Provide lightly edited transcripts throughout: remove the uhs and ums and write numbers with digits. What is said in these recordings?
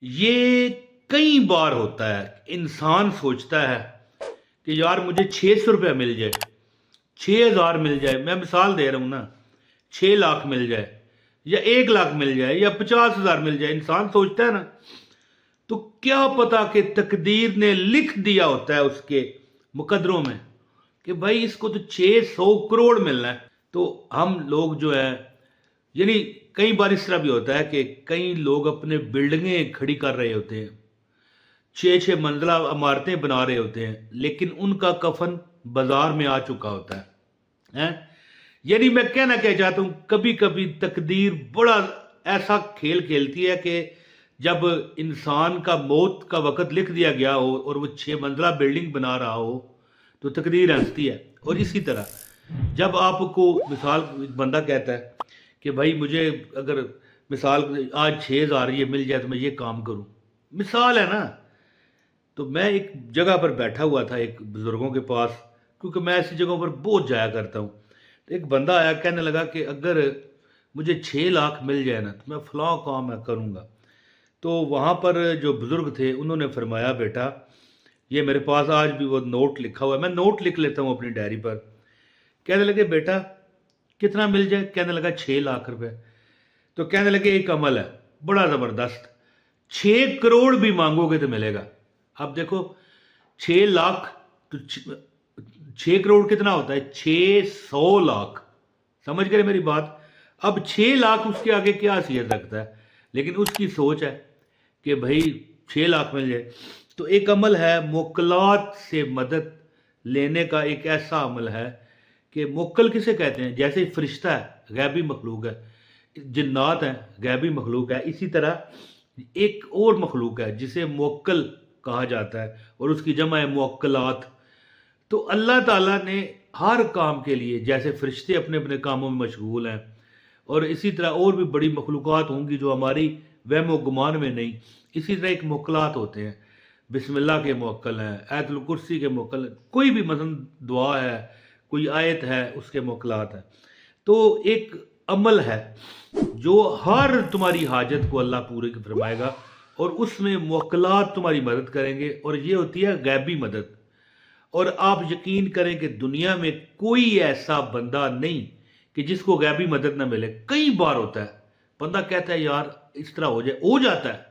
یہ کئی بار ہوتا ہے، انسان سوچتا ہے کہ یار مجھے 600 روپے مل جائے، 6000 مل جائے، میں مثال دے رہا ہوں نا، 6 لاکھ مل جائے یا 1 لاکھ مل جائے یا 50,000 مل جائے، انسان سوچتا ہے نا، تو کیا پتا کہ تقدیر نے لکھ دیا ہوتا ہے اس کے مقدروں میں کہ بھائی اس کو تو 600 کروڑ ملنا ہے۔ تو ہم لوگ جو ہے، یعنی کئی بار اس طرح بھی ہوتا ہے کہ کئی لوگ اپنے بلڈنگیں کھڑی کر رہے ہوتے ہیں، 6 6 منزلہ عمارتیں بنا رہے ہوتے ہیں، لیکن ان کا کفن بازار میں آ چکا ہوتا ہے۔ یعنی میں کہنا کیا چاہتا ہوں، کبھی کبھی تقدیر بڑا ایسا کھیل کھیلتی ہے کہ جب انسان کا موت کا وقت لکھ دیا گیا ہو اور وہ 6 منزلہ بلڈنگ بنا رہا ہو تو تقدیر ہنستی ہے۔ اور اسی طرح جب آپ کو مثال بندہ کہتا ہے کہ بھائی مجھے اگر مثال آج 6,000 یہ مل جائے تو میں یہ کام کروں، مثال ہے نا، تو میں ایک جگہ پر بیٹھا ہوا تھا ایک بزرگوں کے پاس، کیونکہ میں ایسی جگہوں پر بہت جایا کرتا ہوں، تو ایک بندہ آیا کہنے لگا کہ اگر مجھے 6 لاکھ مل جائے نا تو میں فلاں کام میں کروں گا۔ تو وہاں پر جو بزرگ تھے انہوں نے فرمایا بیٹا، یہ میرے پاس آج بھی وہ نوٹ لکھا ہوا ہے، میں نوٹ لکھ لیتا ہوں اپنی ڈائری پر۔ کہنے لگے بیٹا کتنا مل جائے؟ کہنے لگا 6 لاکھ روپے۔ تو کہنے لگے ایک عمل ہے بڑا زبردست، 6 کروڑ بھی مانگو گے تو ملے گا۔ اب دیکھو 6 لاکھ تو 6 کروڑ کتنا ہوتا ہے؟ 600 لاکھ، سمجھ گئے میری بات؟ اب 6 لاکھ اس کے آگے کیا حیثیت رکھتا ہے، لیکن اس کی سوچ ہے کہ بھائی 6 لاکھ مل جائے۔ تو ایک عمل ہے موکلات سے مدد لینے کا، ایک ایسا عمل ہے کہ موکل کسے کہتے ہیں؟ جیسے فرشتہ ہے غیبی مخلوق ہے، جنات ہیں غیبی مخلوق ہے، اسی طرح ایک اور مخلوق ہے جسے موکل کہا جاتا ہے اور اس کی جمع ہے موکلات۔ تو اللہ تعالیٰ نے ہر کام کے لیے، جیسے فرشتے اپنے اپنے کاموں میں مشغول ہیں، اور اسی طرح اور بھی بڑی مخلوقات ہوں گی جو ہماری وہم و گمان میں نہیں، اسی طرح ایک موکلات ہوتے ہیں، بسم اللہ کے موکل ہیں، آیت الکرسی کے موکل ہیں، کوئی بھی مثلا دعا ہے، کوئی آیت ہے، اس کے موکلات ہیں۔ تو ایک عمل ہے جو ہر تمہاری حاجت کو اللہ پورے فرمائے گا، اور اس میں موکلات تمہاری مدد کریں گے، اور یہ ہوتی ہے غیبی مدد۔ اور آپ یقین کریں کہ دنیا میں کوئی ایسا بندہ نہیں کہ جس کو غیبی مدد نہ ملے۔ کئی بار ہوتا ہے بندہ کہتا ہے یار اس طرح ہو جائے، ہو جاتا ہے،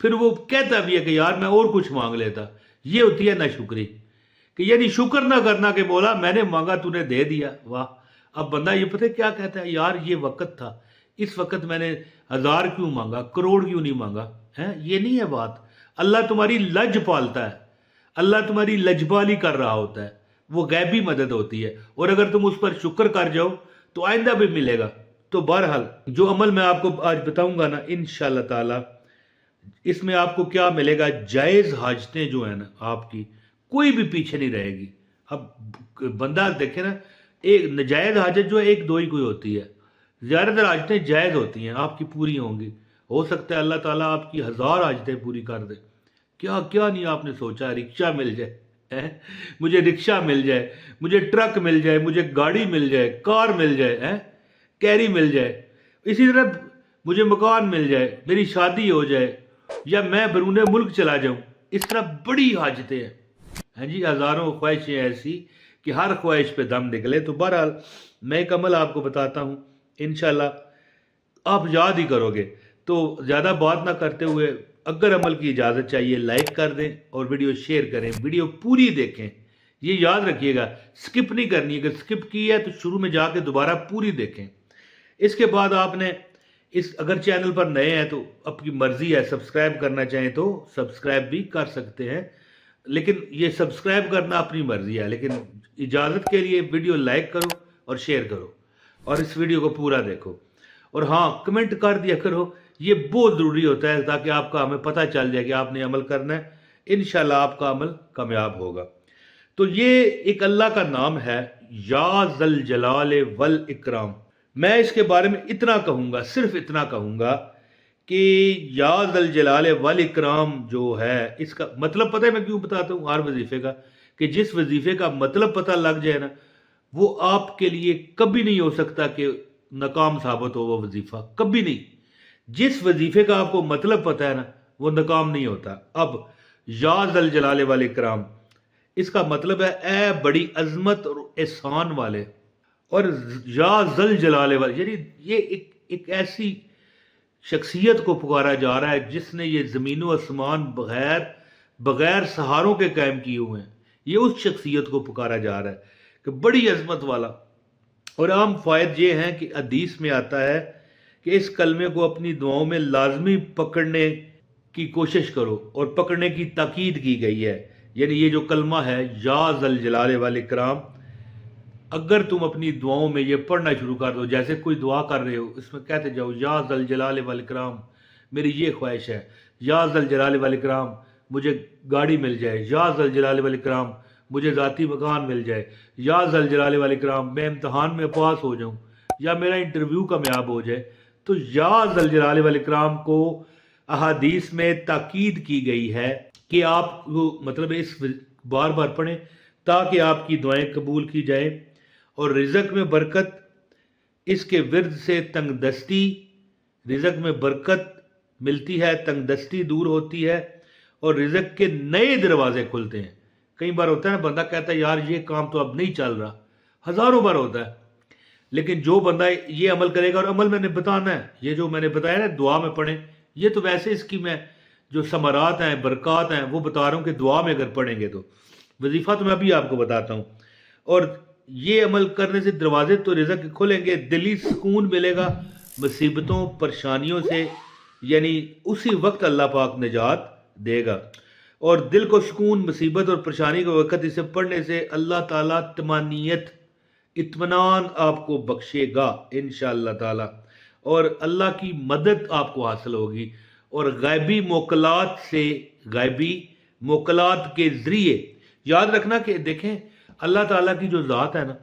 پھر وہ کہتا بھی ہے کہ یار میں اور کچھ مانگ لیتا۔ یہ ہوتی ہے ناشکری، کہ یعنی شکر نہ کرنا کہ مولا میں نے مانگا تو نے دے دیا، واہ۔ اب بندہ یہ پتہ کیا کہتا ہے، یار یہ وقت تھا، اس وقت میں نے 1000 کیوں مانگا، کروڑ کیوں نہیں مانگا ہے؟ یہ نہیں ہے بات۔ اللہ تمہاری لج پالتا ہے، اللہ تمہاری لجبالی کر رہا ہوتا ہے، وہ غیبی مدد ہوتی ہے، اور اگر تم اس پر شکر کر جاؤ تو آئندہ بھی ملے گا۔ تو بہرحال جو عمل میں آپ کو آج بتاؤں گا نا انشاءاللہ تعالی، اس میں آپ کو کیا ملے گا؟ جائز حاجتیں جو ہیں نا آپ کی، کوئی بھی پیچھے نہیں رہے گی۔ اب بندہ دیکھے نا، ایک نجائز حاجت جو ہے ایک دو ہی کوئی ہوتی ہے، زیادہ تر حاجتیں جائز ہوتی ہیں، آپ کی پوری ہوں گی۔ ہو سکتا ہے اللہ تعالیٰ آپ کی 1000 حاجتیں پوری کر دے۔ کیا کیا نہیں آپ نے سوچا، رکشہ مل جائے، مجھے رکشہ مل جائے، مجھے ٹرک مل جائے، مجھے گاڑی مل جائے، کار مل جائے، کیری مل جائے، اسی طرح مجھے مکان مل جائے، میری شادی ہو جائے، یا میں بیرون ملک چلا جاؤں، اس طرح بڑی حاجتیں ہیں جی، ہزاروں خواہشیں ایسی کہ ہر خواہش پہ دم نکلے۔ تو بہرحال میں ایک عمل آپ کو بتاتا ہوں، انشاءاللہ آپ یاد ہی کرو گے۔ تو زیادہ بات نہ کرتے ہوئے، اگر عمل کی اجازت چاہیے لائک کر دیں اور ویڈیو شیئر کریں، ویڈیو پوری دیکھیں، یہ یاد رکھیے گا، سکپ نہیں کرنی ہے، اگر سکپ کی ہے تو شروع میں جا کے دوبارہ پوری دیکھیں۔ اس کے بعد آپ نے اگر چینل پر نئے ہیں تو اپنی مرضی ہے، سبسکرائب کرنا چاہیں تو سبسکرائب بھی کر سکتے ہیں، لیکن یہ سبسکرائب کرنا اپنی مرضی ہے، لیکن اجازت کے لیے ویڈیو لائک کرو اور شیئر کرو، اور اس ویڈیو کو پورا دیکھو، اور ہاں کمنٹ کر دیا کرو، یہ بہت ضروری ہوتا ہے تاکہ آپ کا ہمیں پتہ چل جائے کہ آپ نے عمل کرنا ہے، انشاءاللہ آپ کا عمل کامیاب ہوگا۔ تو یہ ایک اللہ کا نام ہے، یا ذا الجلال والاکرام۔ میں اس کے بارے میں اتنا کہوں گا، صرف اتنا کہوں گا کہ یا ذا الجلال والاکرام جو ہے، اس کا مطلب پتہ ہے میں کیوں بتاتا ہوں ہر وظیفے کا، کہ جس وظیفے کا مطلب پتہ لگ جائے نا، وہ آپ کے لیے کبھی نہیں ہو سکتا کہ ناکام ثابت ہو وہ وظیفہ، کبھی نہیں۔ جس وظیفے کا آپ کو مطلب پتہ ہے نا، وہ ناکام نہیں ہوتا۔ اب یا ذل جلال والاکرام، اس کا مطلب ہے اے بڑی عظمت اور احسان والے، اور یا ذل جلال والے یعنی یہ ایک ایسی شخصیت کو پکارا جا رہا ہے جس نے یہ زمین و آسمان بغیر سہاروں کے قائم کیے ہوئے ہیں۔ یہ اس شخصیت کو پکارا جا رہا ہے کہ بڑی عظمت والا۔ اور عام فائد یہ ہیں کہ حدیث میں آتا ہے کہ اس کلمے کو اپنی دعاؤں میں لازمی پکڑنے کی کوشش کرو، اور پکڑنے کی تاکید کی گئی ہے۔ یعنی یہ جو کلمہ ہے یا ذل جلال والاکرام، اگر تم اپنی دعاؤں میں یہ پڑھنا شروع کر دو، جیسے کوئی دعا کر رہے ہو اس میں کہتے جاؤ یا ذل جلال والاکرام میری یہ خواہش ہے، یا ذل جلال والاکرام مجھے گاڑی مل جائے، یا ذل جلال والاکرام مجھے ذاتی مکان مل جائے، یا ذل جلال والاکرام میں امتحان میں پاس ہو جاؤں، یا میرا انٹرویو کامیاب ہو جائے۔ تو یا ذل جلال والاکرام کو احادیث میں تاکید کی گئی ہے کہ آپ مطلب اس بار بار پڑھیں تاکہ آپ کی دعائیں قبول کی جائیں، اور رزق میں برکت، اس کے ورد سے تنگ دستی، رزق میں برکت ملتی ہے، تنگ دستی دور ہوتی ہے، اور رزق کے نئے دروازے کھلتے ہیں۔ کئی بار ہوتا ہے نا، بندہ کہتا ہے یار یہ کام تو اب نہیں چل رہا، ہزاروں بار ہوتا ہے، لیکن جو بندہ یہ عمل کرے گا، اور عمل میں نے بتانا ہے، یہ جو میں نے بتایا نا دعا میں پڑھیں، یہ تو ویسے اس کی میں جو ثمرات ہیں برکات ہیں وہ بتا رہا ہوں کہ دعا میں اگر پڑھیں گے تو وظیفہ تو میں ابھی آپ کو بتاتا ہوں۔ اور یہ عمل کرنے سے دروازے تو رزق کے کھلیں گے، دلی سکون ملے گا مصیبتوں پریشانیوں سے، یعنی اسی وقت اللہ پاک نجات دے گا۔ اور دل کو سکون مصیبت اور پریشانی کے وقت اسے پڑھنے سے اللہ تعالیٰ طمانینت، اطمینان آپ کو بخشے گا انشاءاللہ تعالیٰ، اور اللہ کی مدد آپ کو حاصل ہوگی، اور غیبی موکلات کے ذریعے یاد رکھنا کہ دیکھیں اللہ تعالیٰ کی جو ذات ہے نا،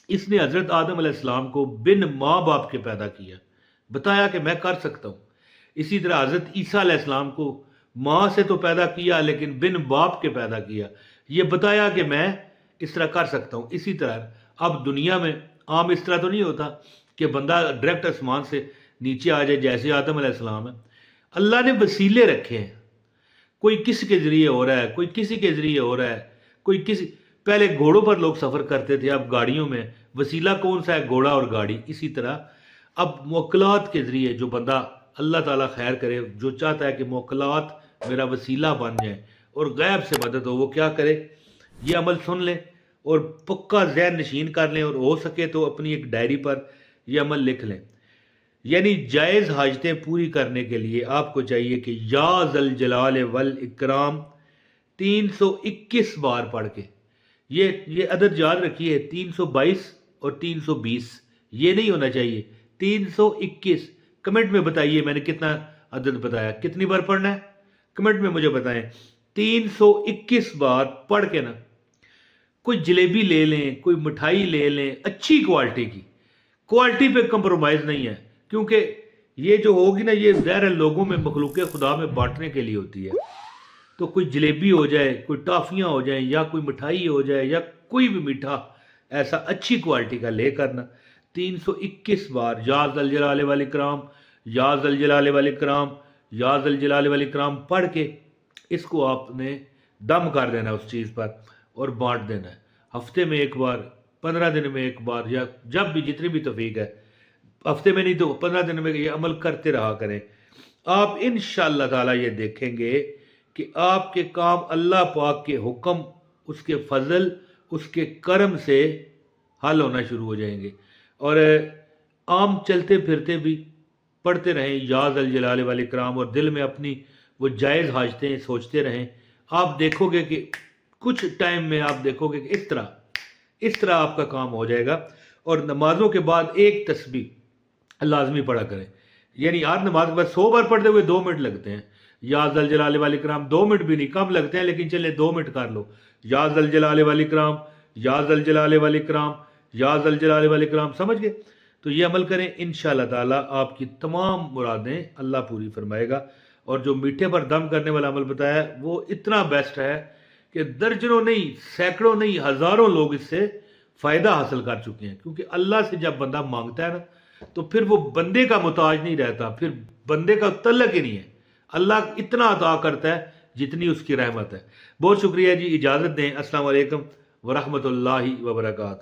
اس نے حضرت آدم علیہ السلام کو بن ماں باپ کے پیدا کیا، بتایا کہ میں کر سکتا ہوں۔ اسی طرح حضرت عیسیٰ علیہ السلام کو ماں سے تو پیدا کیا لیکن بن باپ کے پیدا کیا، یہ بتایا کہ میں اس طرح کر سکتا ہوں۔ اسی طرح اب دنیا میں عام اس طرح تو نہیں ہوتا کہ بندہ ڈائریکٹ آسمان سے نیچے آ جائے جیسے آدم علیہ السلام ہے۔ اللہ نے وسیلے رکھے ہیں، کوئی کسی کے ذریعے ہو رہا ہے، کوئی کسی کے ذریعے ہو رہا ہے، کوئی کسی، پہلے گھوڑوں پر لوگ سفر کرتے تھے، اب گاڑیوں میں، وسیلہ کون سا ہے؟ گھوڑا اور گاڑی۔ اسی طرح اب موکلات کے ذریعے جو بندہ، اللہ تعالیٰ خیر کرے، جو چاہتا ہے کہ موکلات میرا وسیلہ بن جائے اور غیب سے مدد ہو، وہ کیا کرے؟ یہ عمل سن لیں اور پکا ذہن نشین کر لیں، اور ہو سکے تو اپنی ایک ڈائری پر یہ عمل لکھ لیں۔ یعنی جائز حاجتیں پوری کرنے کے لیے آپ کو چاہیے کہ یا ذل جلال والاکرام 321 بار پڑھ کے، یہ عدد یاد رکھیے، 322 اور 320، یہ نہیں ہونا چاہیے، 321۔ کمنٹ میں بتائیے میں نے کتنا عدد بتایا، کتنی بار پڑھنا ہے، کمنٹ میں مجھے بتائیں۔ 321 بار پڑھ کے نا کوئی جلیبی لے لیں، کوئی مٹھائی لے لیں اچھی کوالٹی کی، کوالٹی پہ کمپرومائز نہیں ہے، کیونکہ یہ جو ہوگی نا یہ ظاہر لوگوں میں، مخلوق خدا میں بانٹنے کے لیے ہوتی ہے۔ تو کوئی جلیبی ہو جائے، کوئی ٹافیاں ہو جائیں، یا کوئی مٹھائی ہو جائے، یا کوئی بھی میٹھا ایسا اچھی کوالٹی کا لے کرنا 321 بار یا ذل جلال والاکرام، یا ذل جلال والاکرام، یا ذل جلال والاکرام پڑھ کے اس کو آپ نے دم کر دینا اس چیز پر اور بانٹ دینا ہے، ہفتے میں ایک بار، 15 دن میں ایک بار، یا جب بھی جتنی بھی توفیق ہے، ہفتے میں نہیں تو 15 دن میں یہ عمل کرتے رہا کریں۔ آپ انشاءاللہ تعالیٰ یہ دیکھیں گے کہ آپ کے کام اللہ پاک کے حکم، اس کے فضل، اس کے کرم سے حل ہونا شروع ہو جائیں گے۔ اور عام چلتے پھرتے بھی پڑھتے رہیں یا ذل جلال والاکرام، اور دل میں اپنی وہ جائز حاجتیں سوچتے رہیں، آپ دیکھو گے کہ کچھ ٹائم میں آپ دیکھو گے کہ اس طرح آپ کا کام ہو جائے گا۔ اور نمازوں کے بعد ایک تسبیح لازمی پڑھا کریں، یعنی ہر نماز کے بعد 100 بار پڑھتے ہوئے 2 منٹ لگتے ہیں، یا ذل جلال والاکرام 2 منٹ بھی نہیں، کم لگتے ہیں، لیکن چلے 2 منٹ کر لو، یا ذل جلال والاکرام، یا ذل جلال والاکرام، یا ذل جلال والاکرام، سمجھ گئے؟ تو یہ عمل کریں، انشاءاللہ تعالیٰ آپ کی تمام مرادیں اللہ پوری فرمائے گا۔ اور جو میٹھے پر دم کرنے والا عمل بتایا وہ اتنا بیسٹ ہے کہ درجنوں نہیں، سینکڑوں نہیں، ہزاروں لوگ اس سے فائدہ حاصل کر چکے ہیں، کیونکہ اللہ سے جب بندہ مانگتا ہے نا تو پھر وہ بندے کا محتاج نہیں رہتا، پھر بندے کا تعلق ہی نہیں ہے، اللہ اتنا عطا کرتا ہے جتنی اس کی رحمت ہے. بہت شکریہ جی، اجازت دیں. السلام علیکم ورحمۃ اللہ وبرکاتہ.